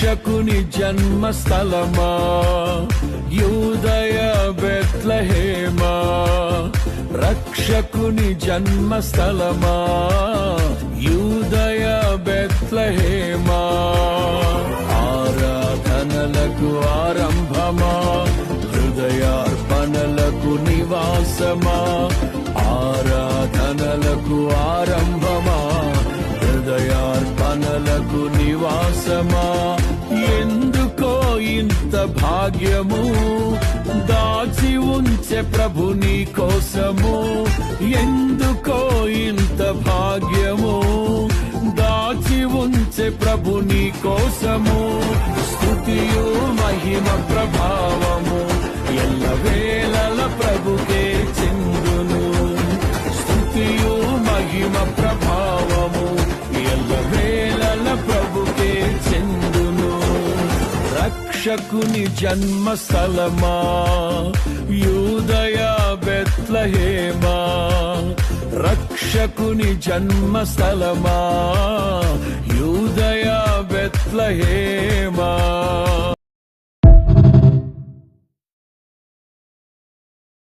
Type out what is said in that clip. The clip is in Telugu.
రక్షకుని జన్మస్థలమా యూదయ బెత్లెహేమా, రక్షకుని జన్మస్థలమా యూదయ బెత్లెహేమా. ఆరాధనలకు ఆరంభమా, హృదయార్పణలకు నివాసమా, ఆరాధనలకు ఆరంభమా, హృదయార్పణలకు నివాసమా. ఎందుకో ఇంత భాగ్యము దాచి ఉంచే ప్రభు నీ కోసము, ఎందుకో ఇంత భాగ్యము దాచి ఉంచే ప్రభు నీ కోసము. స్తుతియు మహిమ ప్రభావము ఎల్లవేళల ప్రభుకే చెందును, స్తుతియు మహిమ ప్రభావము ఎల్లవేళల ప్రభుకే చెందును. రక్షకుని జన్మస్థలమా యూదయ బెత్లెహేమా, రక్షకుని జన్మస్థలమా యూదయ బెత్లెహేమా.